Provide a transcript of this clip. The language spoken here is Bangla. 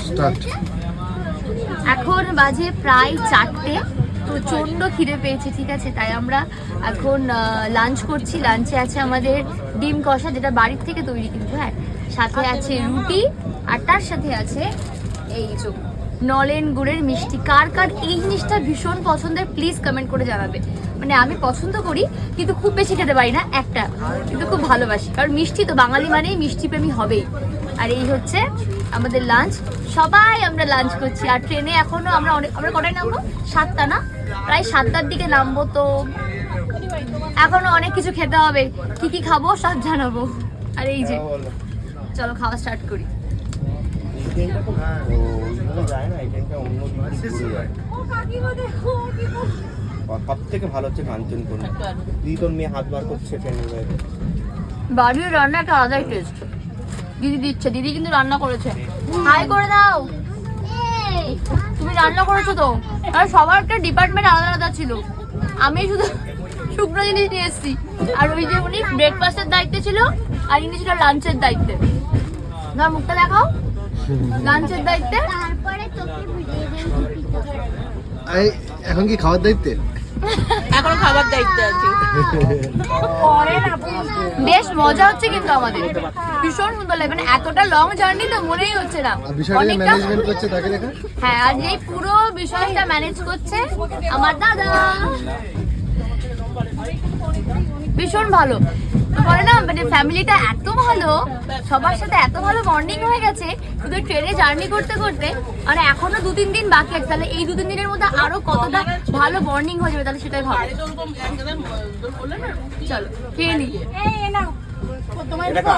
স্টার্ট। এখন বাজে প্রায় 4টে, প্রচন্ড খিদে পেয়েছে, ঠিক আছে, তাই আমরা এখন লাঞ্চ করছি। লাঞ্চে আছে আমাদের ডিম কষা, যেটা বাড়ির থেকে তৈরি কিন্তু, হ্যাঁ, সাথে আছে রুটি, আর তার সাথে আছে এই যে নলেন গুড়ের মিষ্টি। কার কার এই জিনিসটা ভীষণ পছন্দের প্লিজ কমেন্ট করে জানাবে। মানে আমি পছন্দ করি কিন্তু খুব বেশি খেতে পারি না, একটা, কিন্তু খুব ভালোবাসি, কারণ মিষ্টি তো বাঙালি মানেই মিষ্টি প্রেমী হবেই। আর এই হচ্ছে আমাদের লাঞ্চ, সবাই আমরা লাঞ্চ করছি। আর ট্রেনে এখনো আমরা কটায় নামবো? 7টা না, প্রায় 7টার দিকে নামবো, তো এখনো অনেক কিছু খেতে হবে। কি কি খাবো সব জানাবো। আর এই যে চলো খাওয়া স্টার্ট করি। সব থেকে ভালো হচ্ছে কাঞ্চনকন্যা। দিদি তোর মেয়ে হাত বার করছে ট্রেনের। বাড়ির রান্না একটা আলাদাই টেস্ট। দিদি দিচ্ছে, দিদি কিন্তু রান্না করেছে। হাই করে দাও। তুমি রান্না করেছো তো? আর সবার একটা ডিপার্টমেন্ট আলাদা আলাদা ছিল, আমি শুধু শুকনো জিনিস নিয়ে এসেছি। আর ওই যে উনি ব্রেকফাস্টের দায়িত্বে ছিল, আর ইনি ছিল লাঞ্চের দায়িত্বে। তোমার মুখটা দেখাও। লাঞ্চের দায়িত্বে। এখন কি খাওয়ার দায়িত্বে? এখন খাবার দায়িত্ব আছে। বেশ মজা হচ্ছে কিন্তু আমাদের, ভীষণ সুন্দর লাগে। মানে এতটা লং জার্নি তো মনেই হচ্ছে না। অনেকটা ম্যানেজমেন্ট করছে তাকে দেখা। হ্যাঁ, আর এই পুরো বিষয়টা ম্যানেজ করছে আমার দাদা, ভীষণ ভালো। বলে না, মানে ফ্যামিলিটা এত ভালো, সবার সাথে এত ভালো বন্ডিং হয়ে গেছে শুধু ট্রেনে জার্নি করতে করতে। মানে এখনো 2-3 দিন বাকি আছে, তাহলে এই 2-3 দিনের মধ্যে আরো কতটা ভালো বন্ডিং হয়ে যাবে, তাহলে সেটাই ভালো। চলো খেয়ে নিই।